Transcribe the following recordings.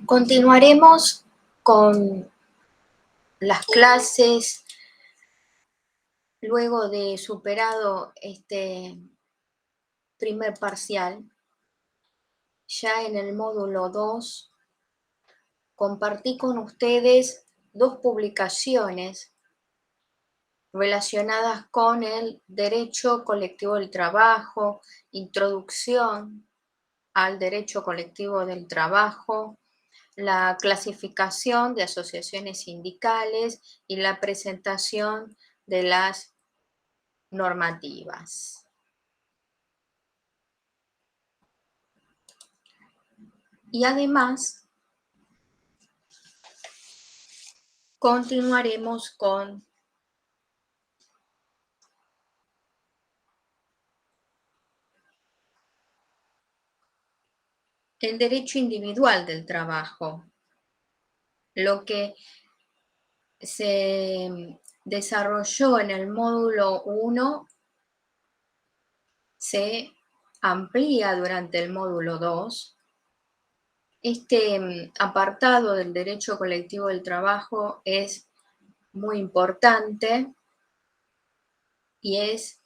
Continuaremos con las clases luego de superado este primer parcial. Ya en el módulo 2 compartí con ustedes dos publicaciones relacionadas con el derecho colectivo del trabajo, introducción al derecho colectivo del trabajo, la clasificación de asociaciones sindicales y la presentación de las normativas. Y además, continuaremos con el derecho individual del trabajo, lo que se desarrolló en el módulo 1 se amplía durante el módulo 2. Este apartado del derecho colectivo del trabajo es muy importante y es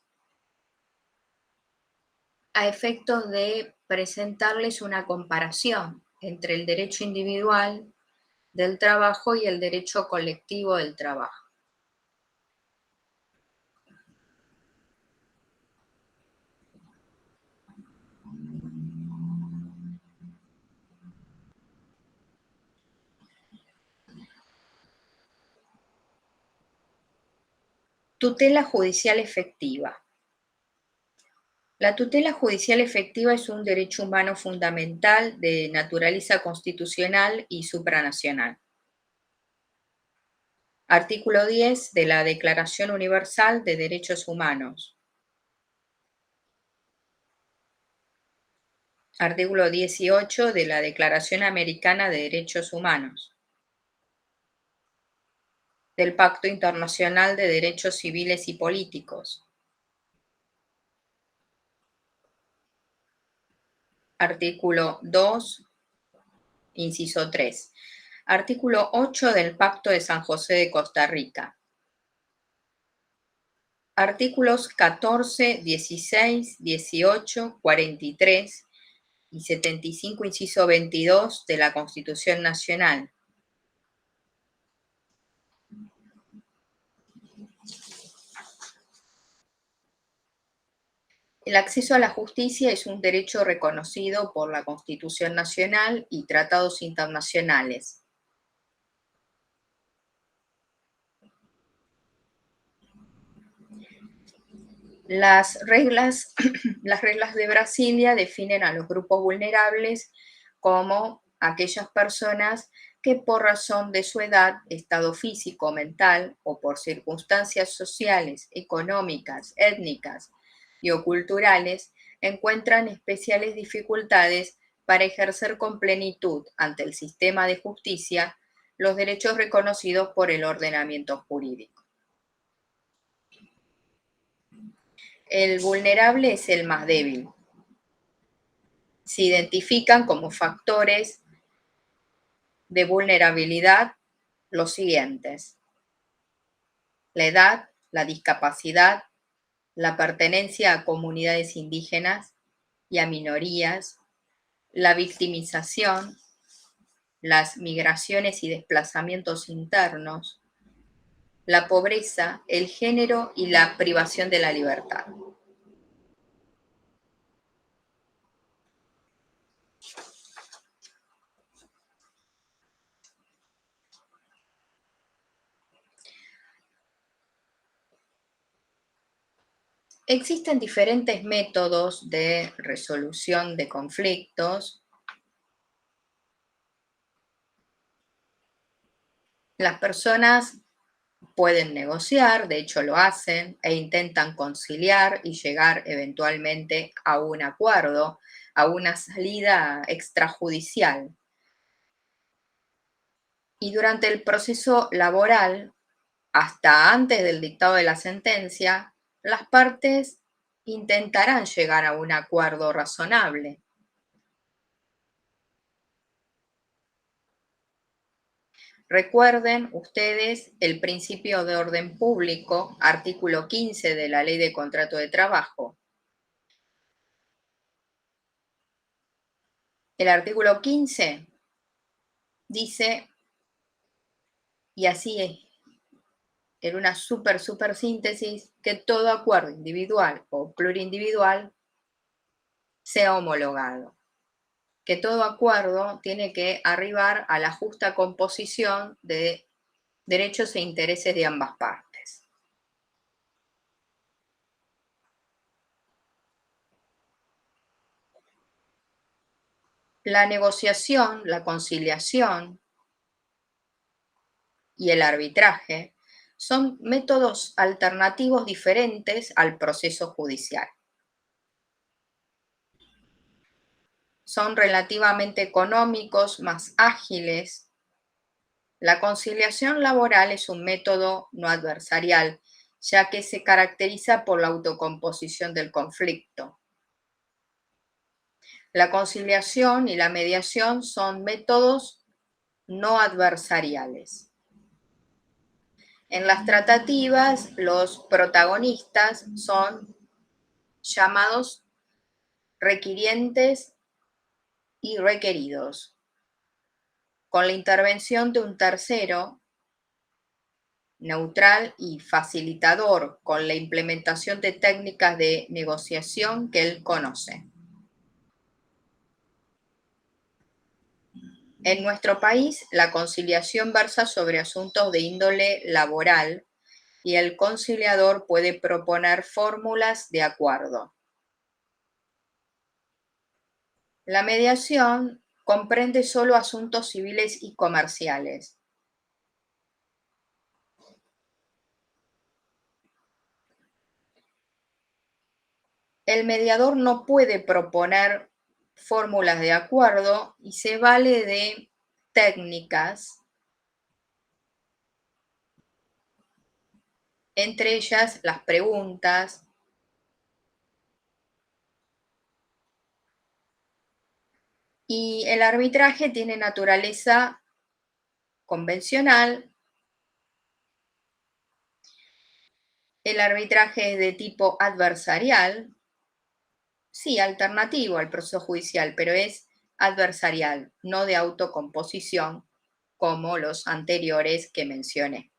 a efectos de presentarles una comparación entre el derecho individual del trabajo y el derecho colectivo del trabajo. Tutela judicial efectiva. La tutela judicial efectiva es un derecho humano fundamental de naturaleza constitucional y supranacional. Artículo 10 de la Declaración Universal de Derechos Humanos. Artículo 18 de la Declaración Americana de Derechos Humanos. Del Pacto Internacional de Derechos Civiles y Políticos. Artículo 2, inciso 3. Artículo 8 del Pacto de San José de Costa Rica. Artículos 14, 16, 18, 43 y 75, inciso 22 de la Constitución Nacional. El acceso a la justicia es un derecho reconocido por la Constitución Nacional y tratados internacionales. Las reglas de Brasilia definen a los grupos vulnerables como aquellas personas que por razón de su edad, estado físico, mental o por circunstancias sociales, económicas, étnicas y o culturales encuentran especiales dificultades para ejercer con plenitud ante el sistema de justicia los derechos reconocidos por el ordenamiento jurídico. El vulnerable es el más débil. Se identifican como factores de vulnerabilidad los siguientes: la edad, la discapacidad, la pertenencia a comunidades indígenas y a minorías, la victimización, las migraciones y desplazamientos internos, la pobreza, el género y la privación de la libertad. Existen diferentes métodos de resolución de conflictos. Las personas pueden negociar, de hecho lo hacen, e intentan conciliar y llegar eventualmente a un acuerdo, a una salida extrajudicial. Y durante el proceso laboral, hasta antes del dictado de la sentencia, las partes intentarán llegar a un acuerdo razonable. Recuerden ustedes el principio de orden público, artículo 15 de la Ley de Contrato de Trabajo. El artículo 15 dice, y así es, en una super síntesis, que todo acuerdo individual o plurindividual sea homologado, que todo acuerdo tiene que arribar a la justa composición de derechos e intereses de ambas partes. La negociación, la conciliación y el arbitraje son métodos alternativos diferentes al proceso judicial. Son relativamente económicos, más ágiles. La conciliación laboral es un método no adversarial, ya que se caracteriza por la autocomposición del conflicto. La conciliación y la mediación son métodos no adversariales. En las tratativas, los protagonistas son llamados requirientes y requeridos. Con la intervención de un tercero, neutral y facilitador, con la implementación de técnicas de negociación que él conoce. En nuestro país, la conciliación versa sobre asuntos de índole laboral y el conciliador puede proponer fórmulas de acuerdo. La mediación comprende solo asuntos civiles y comerciales. El mediador no puede proponer fórmulas de acuerdo y se vale de técnicas, entre ellas las preguntas, y el arbitraje tiene naturaleza convencional. El arbitraje es de tipo adversarial, sí, alternativo al proceso judicial, pero es adversarial, no de autocomposición como los anteriores que mencioné.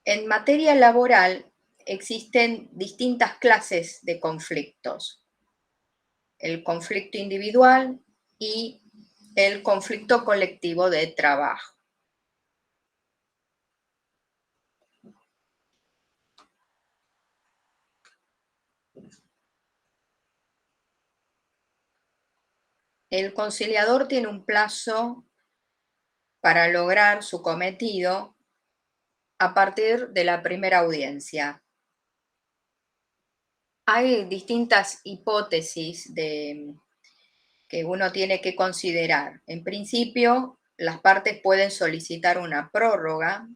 En materia laboral existen distintas clases de conflictos. El conflicto individual y el conflicto colectivo de trabajo. El conciliador tiene un plazo para lograr su cometido a partir de la primera audiencia. Hay distintas hipótesis que uno tiene que considerar. En principio, las partes pueden solicitar una prórroga.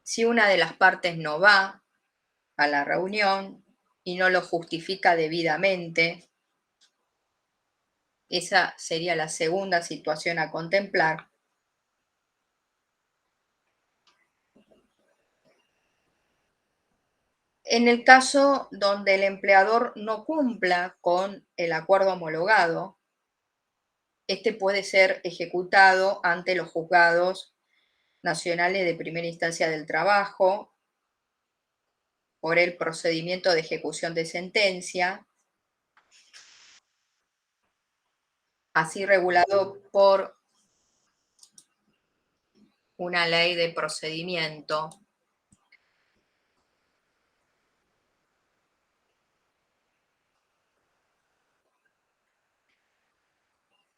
Si una de las partes no va a la reunión y no lo justifica debidamente, esa sería la segunda situación a contemplar. En el caso donde el empleador no cumpla con el acuerdo homologado, este puede ser ejecutado ante los juzgados nacionales de primera instancia del trabajo por el procedimiento de ejecución de sentencia, así regulado por una ley de procedimiento.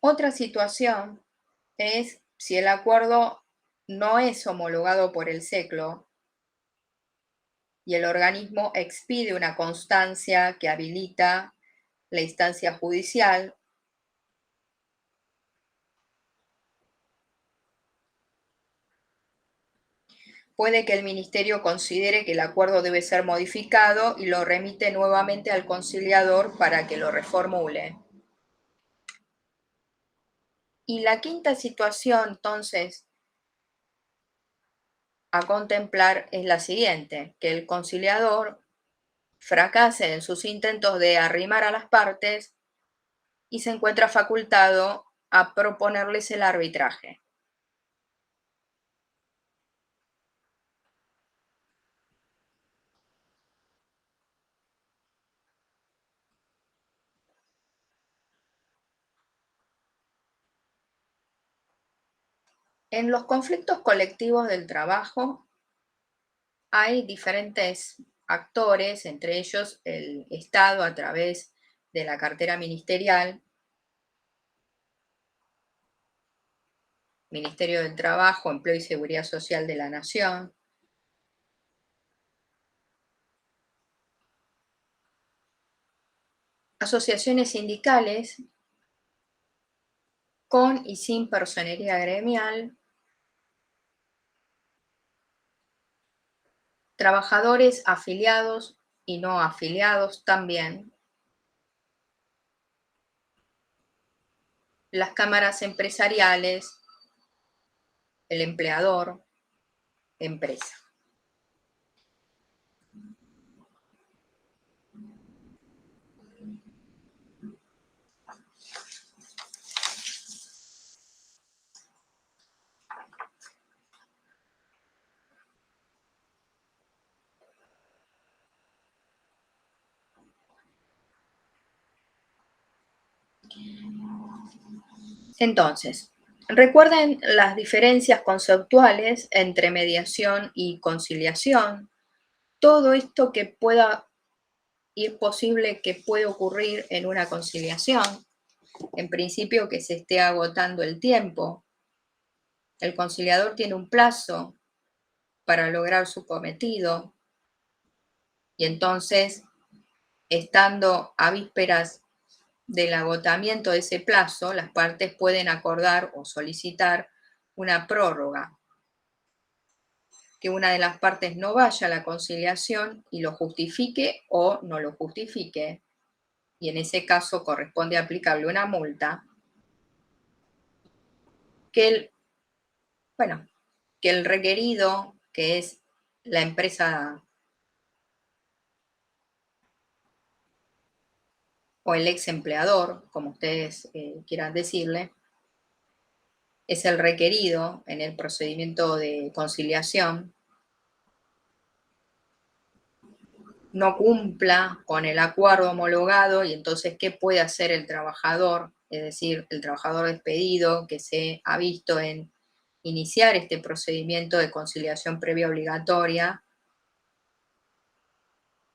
Otra situación es si el acuerdo no es homologado por el SECLO y el organismo expide una constancia que habilita la instancia judicial. puede que el ministerio considere que el acuerdo debe ser modificado y lo remite nuevamente al conciliador para que lo reformule. Y la quinta situación, entonces, a contemplar es la siguiente, que el conciliador fracase en sus intentos de arrimar a las partes y se encuentra facultado a proponerles el arbitraje. En los conflictos colectivos del trabajo hay diferentes actores, entre ellos el Estado a través de la cartera ministerial, Ministerio del Trabajo, Empleo y Seguridad Social de la Nación, asociaciones sindicales con y sin personería gremial, trabajadores afiliados y no afiliados también, las cámaras empresariales, el empleador, empresa. Entonces, recuerden las diferencias conceptuales entre mediación y conciliación. Todo esto que pueda ir posible que puede ocurrir en una conciliación. En principio, que se esté agotando el tiempo. El conciliador tiene un plazo para lograr su cometido y entonces, estando a vísperas del agotamiento de ese plazo, las partes pueden acordar o solicitar una prórroga, que una de las partes no vaya a la conciliación y lo justifique o no lo justifique, y en ese caso corresponde aplicarle una multa, que que el requerido, que es la empresa o el ex empleador, como ustedes quieran decirle, es el requerido en el procedimiento de conciliación, no cumpla con el acuerdo homologado y entonces, ¿qué puede hacer el trabajador? Es decir, el trabajador despedido que se ha visto en iniciar este procedimiento de conciliación previa obligatoria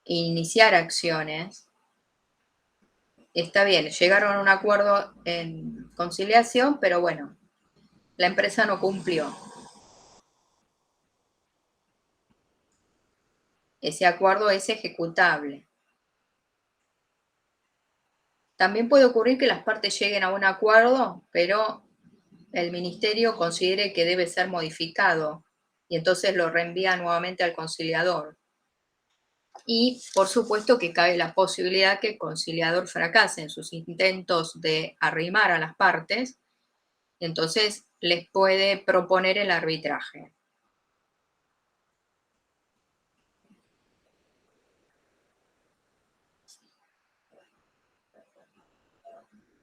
e iniciar acciones. Está bien, llegaron a un acuerdo en conciliación, pero bueno, la empresa no cumplió. Ese acuerdo es ejecutable. También puede ocurrir que las partes lleguen a un acuerdo, pero el ministerio considere que debe ser modificado y entonces lo reenvía nuevamente al conciliador. Y por supuesto que cabe la posibilidad que el conciliador fracase en sus intentos de arrimar a las partes, entonces les puede proponer el arbitraje.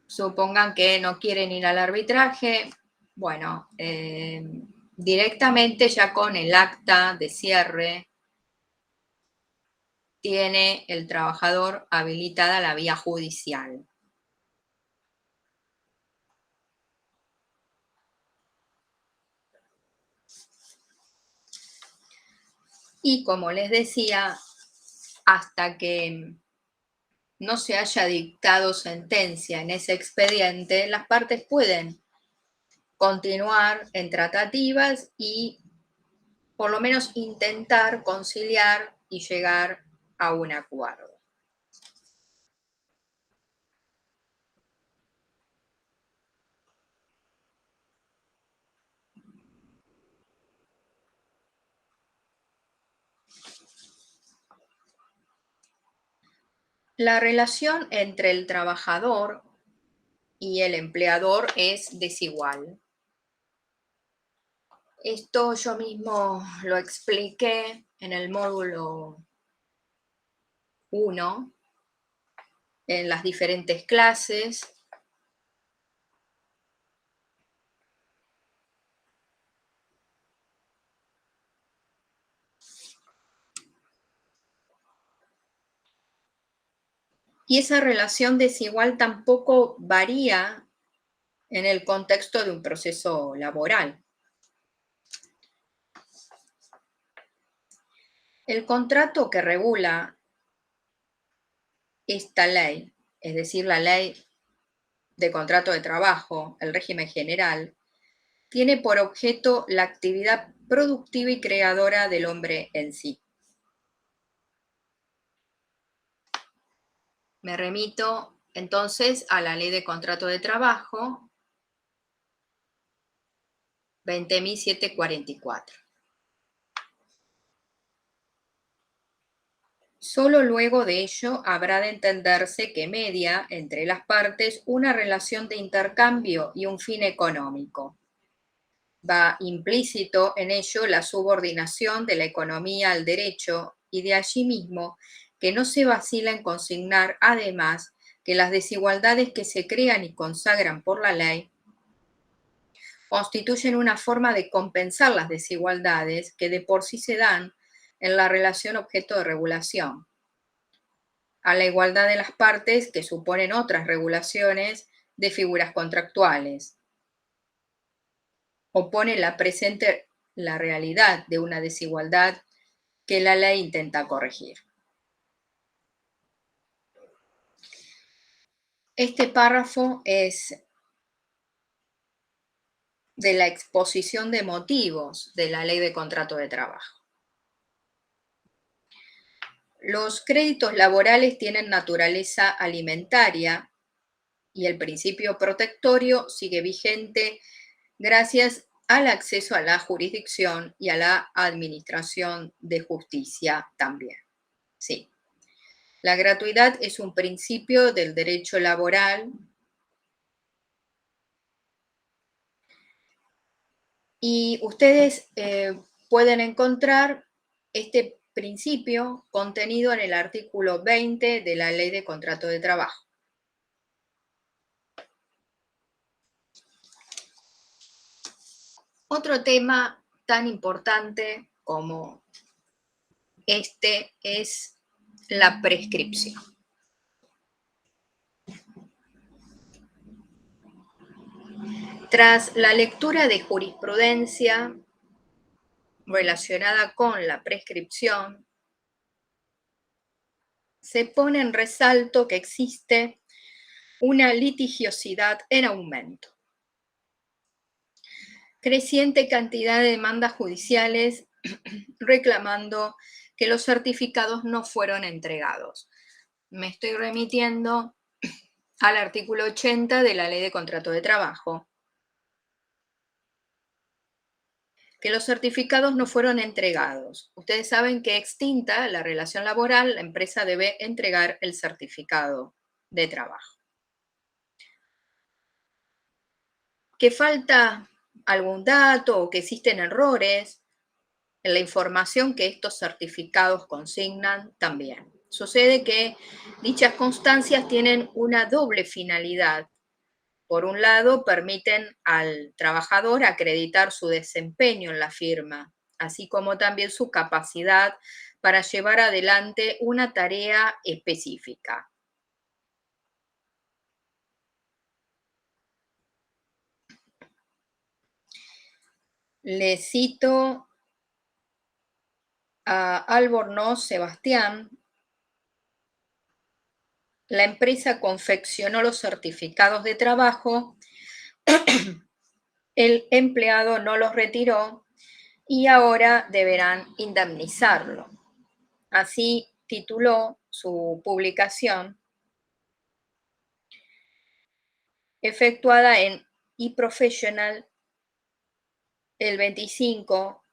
Supongan que no quieren ir al arbitraje, bueno, directamente ya con el acta de cierre tiene el trabajador habilitada la vía judicial. Y como les decía, hasta que no se haya dictado sentencia en ese expediente, las partes pueden continuar en tratativas y por lo menos intentar conciliar y llegar a un acuerdo. La relación entre el trabajador y el empleador es desigual. Esto yo mismo lo expliqué en el módulo 1, en las diferentes clases. Y esa relación desigual tampoco varía en el contexto de un proceso laboral. El contrato que regula esta ley, es decir, la ley de contrato de trabajo, el régimen general, tiene por objeto la actividad productiva y creadora del hombre en sí. Me remito entonces a la ley de contrato de trabajo 20.744. Solo luego de ello habrá de entenderse que media entre las partes una relación de intercambio y un fin económico. Va implícito en ello la subordinación de la economía al derecho y de allí mismo que no se vacila en consignar además que las desigualdades que se crean y consagran por la ley constituyen una forma de compensar las desigualdades que de por sí se dan en la relación objeto de regulación, a la igualdad de las partes que suponen otras regulaciones de figuras contractuales. Opone la presente la realidad de una desigualdad que la ley intenta corregir. Este párrafo es de la exposición de motivos de la Ley de Contrato de Trabajo. Los créditos laborales tienen naturaleza alimentaria y el principio protectorio sigue vigente gracias al acceso a la jurisdicción y a la administración de justicia también. Sí. La gratuidad es un principio del derecho laboral y ustedes pueden encontrar este principio contenido en el artículo 20 de la Ley de Contrato de Trabajo. Otro tema tan importante como este es la prescripción. Tras la lectura de jurisprudencia relacionada con la prescripción, se pone en resalto que existe una litigiosidad en aumento. Creciente cantidad de demandas judiciales reclamando que los certificados no fueron entregados. Me estoy remitiendo al artículo 80 de la Ley de Contrato de Trabajo. Que los certificados no fueron entregados. Ustedes saben que extinta la relación laboral, la empresa debe entregar el certificado de trabajo. Que falta algún dato o que existen errores en la información que estos certificados consignan también. Sucede que dichas constancias tienen una doble finalidad. Por un lado, permiten al trabajador acreditar su desempeño en la firma, así como también su capacidad para llevar adelante una tarea específica. Le cito a Albornoz Sebastián: la empresa confeccionó los certificados de trabajo, el empleado no los retiró y ahora deberán indemnizarlo. Así tituló su publicación efectuada en eProfessional el 25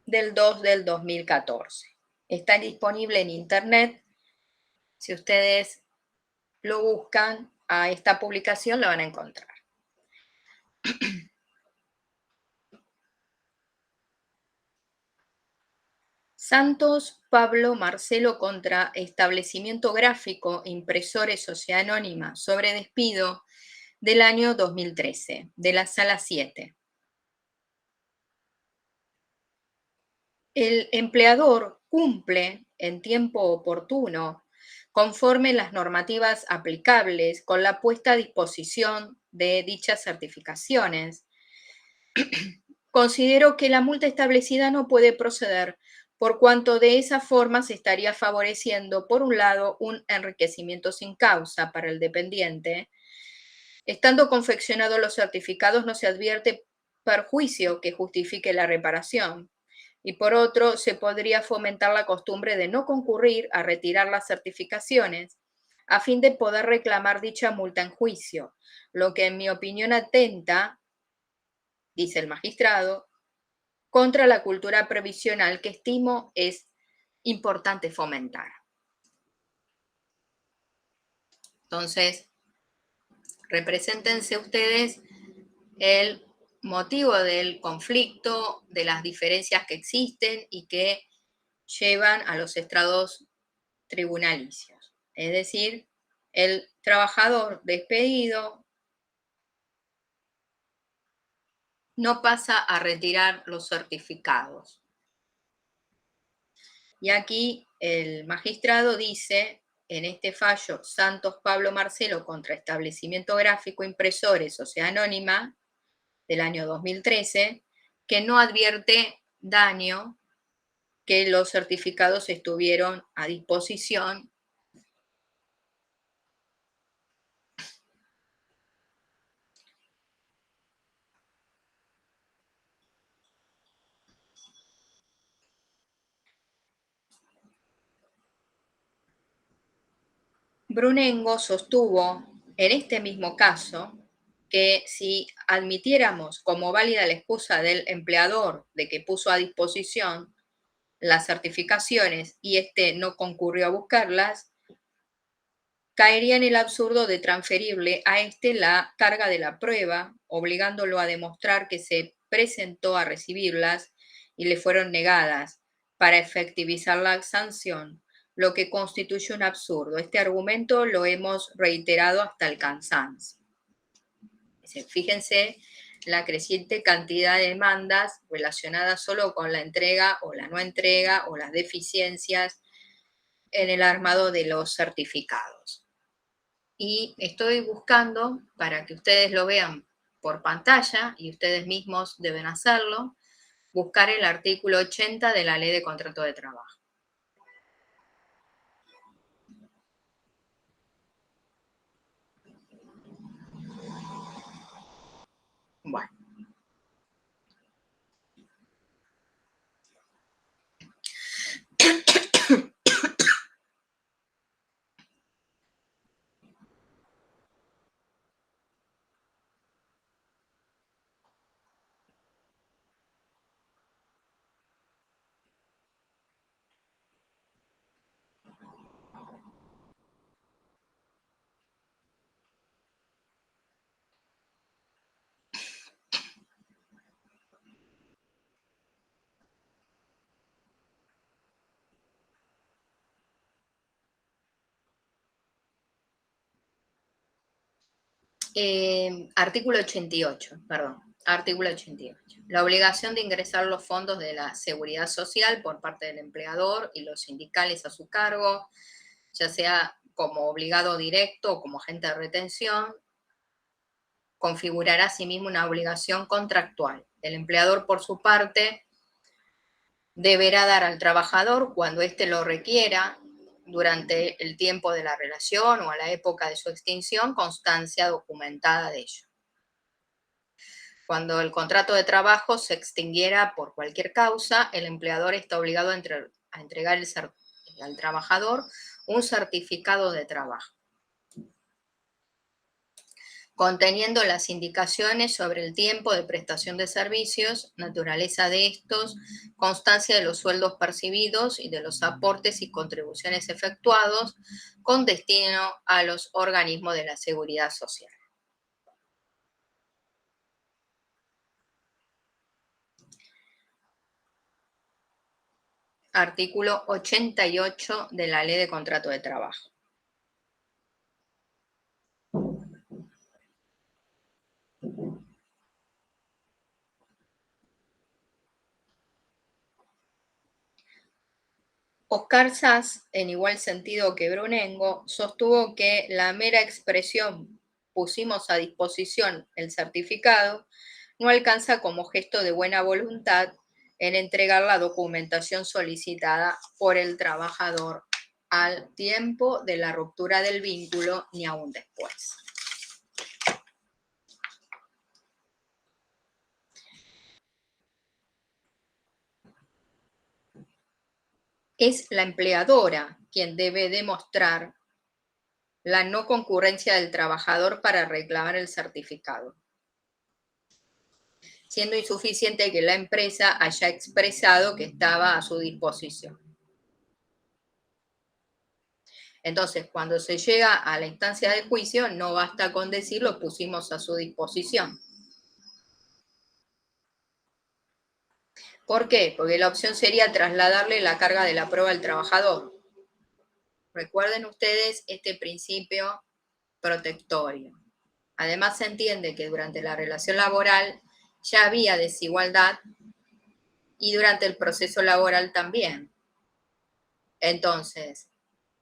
del 2 del 2014. Está disponible en internet. Si ustedes lo buscan, a esta publicación la van a encontrar. Santos Pablo Marcelo contra Establecimiento Gráfico Impresores Sociedad Anónima sobre despido del año 2013, de la Sala 7. El empleador cumple en tiempo oportuno, conforme las normativas aplicables, con la puesta a disposición de dichas certificaciones. Considero que la multa establecida no puede proceder por cuanto de esa forma se estaría favoreciendo, por un lado, un enriquecimiento sin causa para el dependiente. Estando confeccionados los certificados, no se advierte perjuicio que justifique la reparación. Y por otro, se podría fomentar la costumbre de no concurrir a retirar las certificaciones a fin de poder reclamar dicha multa en juicio, lo que en mi opinión atenta, dice el magistrado, contra la cultura previsional que estimo es importante fomentar. Entonces, represéntense ustedes el motivo del conflicto, de las diferencias que existen y que llevan a los estrados tribunalicios. Es decir, el trabajador despedido no pasa a retirar los certificados. Y aquí el magistrado dice, en este fallo Santos Pablo Marcelo contra Establecimiento Gráfico Impresores Sociedad Anónima del año 2013, que no advierte daño, que los certificados estuvieron a disposición. Brunengo sostuvo en este mismo caso que si admitiéramos como válida la excusa del empleador de que puso a disposición las certificaciones y éste no concurrió a buscarlas, caería en el absurdo de transferirle a éste la carga de la prueba, obligándolo a demostrar que se presentó a recibirlas y le fueron negadas para efectivizar la sanción, lo que constituye un absurdo. Este argumento lo hemos reiterado hasta el cansancio. Fíjense la creciente cantidad de demandas relacionadas solo con la entrega o la no entrega o las deficiencias en el armado de los certificados. Y estoy buscando, para que ustedes lo vean por pantalla, y ustedes mismos deben hacerlo, buscar el artículo 80 de la Ley de Contrato de Trabajo. Bueno. Artículo 88, perdón. Artículo 88. La obligación de ingresar los fondos de la seguridad social por parte del empleador y los sindicales a su cargo, ya sea como obligado directo o como agente de retención, configurará asimismo una obligación contractual. El empleador, por su parte, deberá dar al trabajador, cuando éste lo requiera, durante el tiempo de la relación o a la época de su extinción, constancia documentada de ello. Cuando el contrato de trabajo se extinguiera por cualquier causa, el empleador está obligado a entregar al trabajador un certificado de trabajo. conteniendo las indicaciones sobre el tiempo de prestación de servicios, naturaleza de estos, constancia de los sueldos percibidos y de los aportes y contribuciones efectuados con destino a los organismos de la seguridad social. Artículo 88 de la Ley de Contrato de Trabajo. Oscar Sass, en igual sentido que Brunengo, sostuvo que la mera expresión pusimos a disposición el certificado no alcanza como gesto de buena voluntad en entregar la documentación solicitada por el trabajador al tiempo de la ruptura del vínculo ni aún después. Es la empleadora quien debe demostrar la no concurrencia del trabajador para reclamar el certificado, siendo insuficiente que la empresa haya expresado que estaba a su disposición. Entonces, cuando se llega a la instancia de juicio, no basta con decir lo pusimos a su disposición. ¿Por qué? Porque la opción sería trasladarle la carga de la prueba al trabajador. Recuerden ustedes este principio protectorio. Además, se entiende que durante la relación laboral ya había desigualdad y durante el proceso laboral también. Entonces,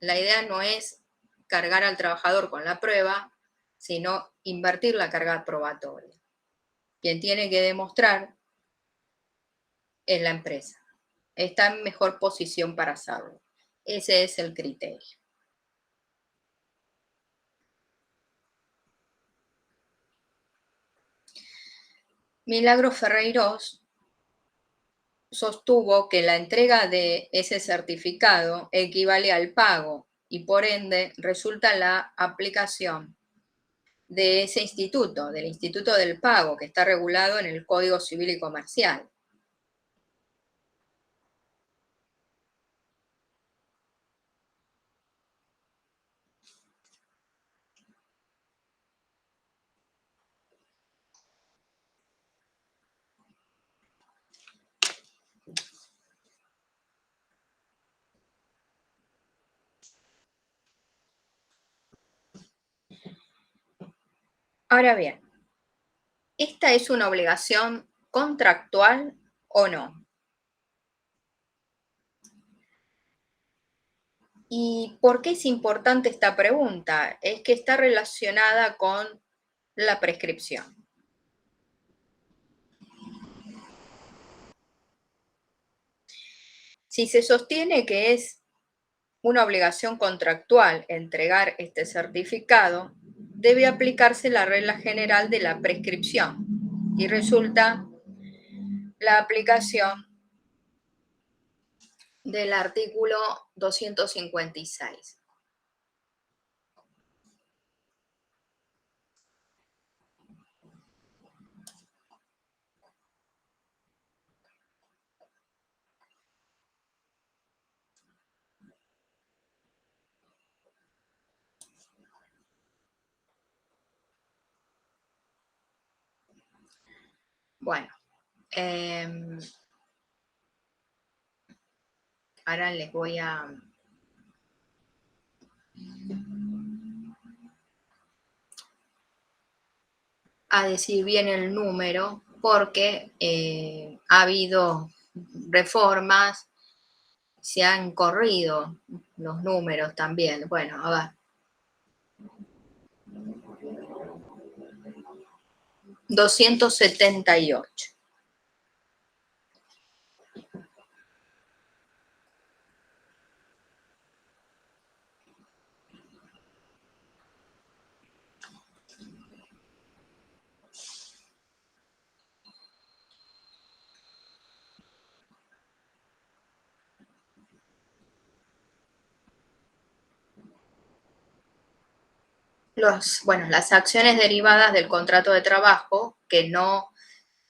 la idea no es cargar al trabajador con la prueba, sino invertir la carga probatoria. Quien tiene que demostrar es la empresa. Está en mejor posición para hacerlo. Ese es el criterio. Milagros Ferreiros sostuvo que la entrega de ese certificado equivale al pago y por ende resulta la aplicación de ese instituto, del Instituto del Pago, que está regulado en el Código Civil y Comercial. Ahora bien, ¿esta es una obligación contractual o no? ¿Y por qué es importante esta pregunta? Es que está relacionada con la prescripción. Si se sostiene que es una obligación contractual entregar este certificado, debe aplicarse la regla general de la prescripción y resulta la aplicación del artículo 256. Bueno, ahora les voy a decir bien el número porque ha habido reformas, se han corrido los números también. Bueno, a ver. 278. Las acciones derivadas del contrato de trabajo que no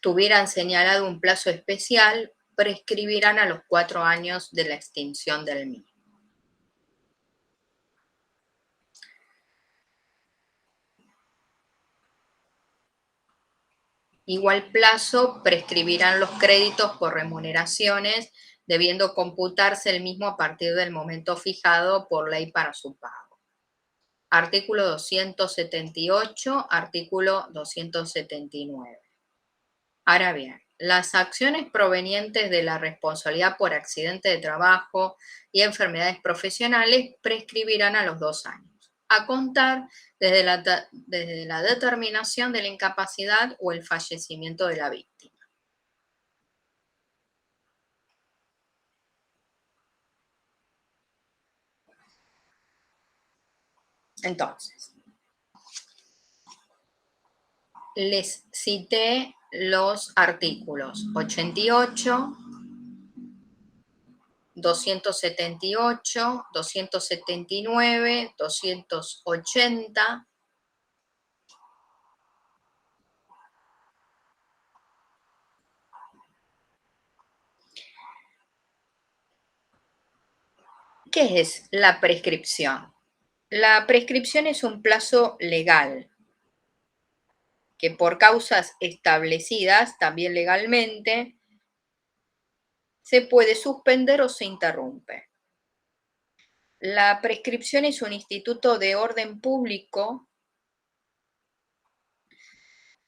tuvieran señalado un plazo especial prescribirán a los 4 años de la extinción del mismo. Igual plazo prescribirán los créditos por remuneraciones, debiendo computarse el mismo a partir del momento fijado por ley para su pago. Artículo 278, artículo 279. Ahora bien, las acciones provenientes de la responsabilidad por accidente de trabajo y enfermedades profesionales prescribirán a los 2 años, a contar desde la determinación de la incapacidad o el fallecimiento de la víctima. Entonces, les cité los artículos 88, 278, 279, 280. ¿Qué es la prescripción? La prescripción es un plazo legal que por causas establecidas también legalmente se puede suspender o se interrumpe. La prescripción es un instituto de orden público,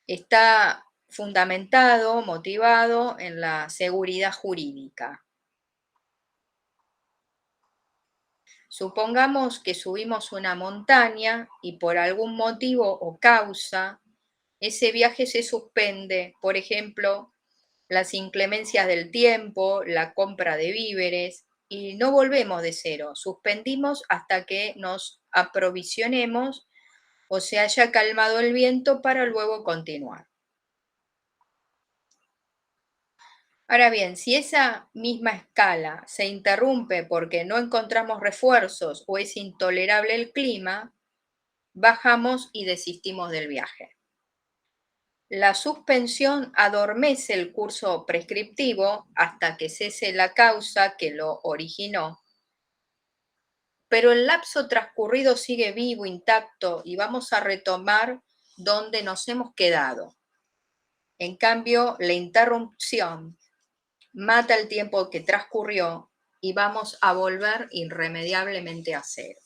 está fundamentado, motivado en la seguridad jurídica. Supongamos que subimos una montaña y por algún motivo o causa ese viaje se suspende, por ejemplo, las inclemencias del tiempo, la compra de víveres, y no volvemos de cero, suspendimos hasta que nos aprovisionemos o se haya calmado el viento para luego continuar. Ahora bien, si esa misma escala se interrumpe porque no encontramos refuerzos o es intolerable el clima, bajamos y desistimos del viaje. La suspensión adormece el curso prescriptivo hasta que cese la causa que lo originó, pero el lapso transcurrido sigue vivo, intacto, y vamos a retomar donde nos hemos quedado. En cambio, la interrupción mata el tiempo que transcurrió y vamos a volver irremediablemente a cero.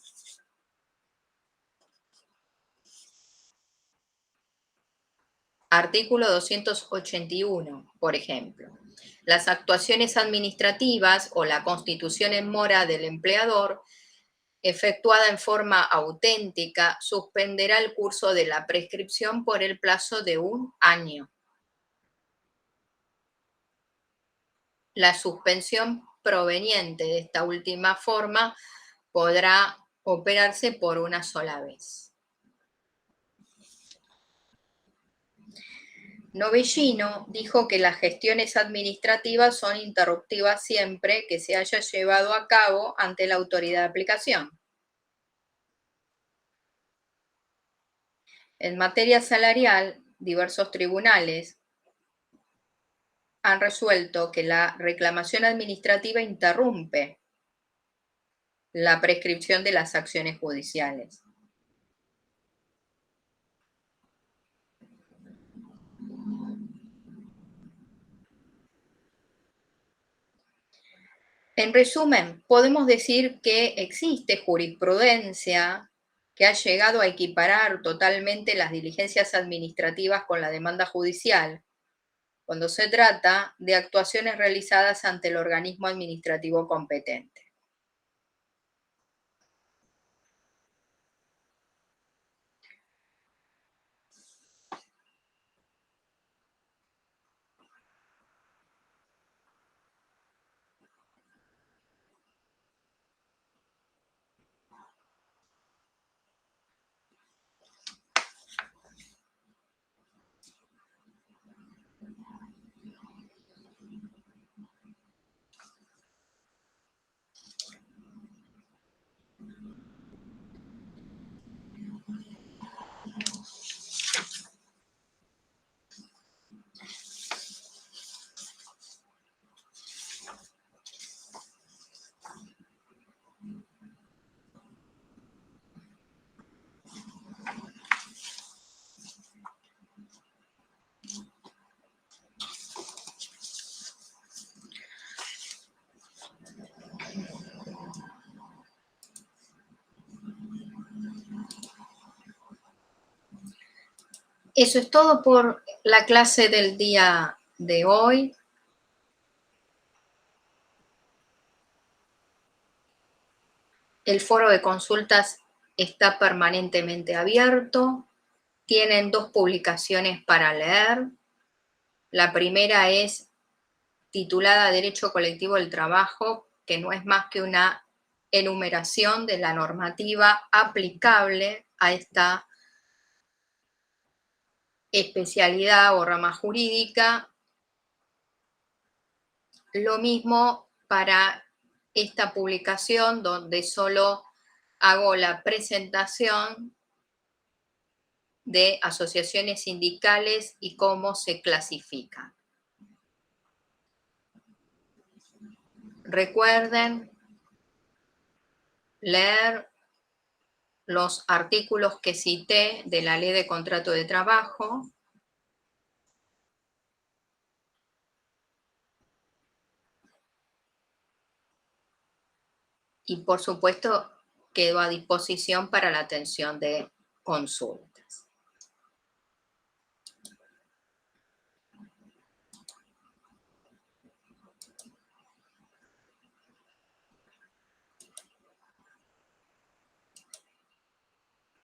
Artículo 281, por ejemplo. Las actuaciones administrativas o la constitución en mora del empleador, efectuada en forma auténtica, suspenderá el curso de la prescripción por el plazo de 1 año. La suspensión proveniente de esta última forma podrá operarse por una sola vez. Novellino dijo que las gestiones administrativas son interruptivas siempre que se haya llevado a cabo ante la autoridad de aplicación. En materia salarial, diversos tribunales han resuelto que la reclamación administrativa interrumpe la prescripción de las acciones judiciales. En resumen, podemos decir que existe jurisprudencia que ha llegado a equiparar totalmente las diligencias administrativas con la demanda judicial cuando se trata de actuaciones realizadas ante el organismo administrativo competente. Eso es todo por la clase del día de hoy. El foro de consultas está permanentemente abierto. Tienen 2 publicaciones para leer. La primera es titulada Derecho Colectivo del Trabajo, que no es más que una enumeración de la normativa aplicable a esta especialidad o rama jurídica. Lo mismo para esta publicación, donde solo hago la presentación de asociaciones sindicales y cómo se clasifican. Recuerden leer los artículos que cité de la Ley de Contrato de Trabajo. Y por supuesto, quedo a disposición para la atención de consulta.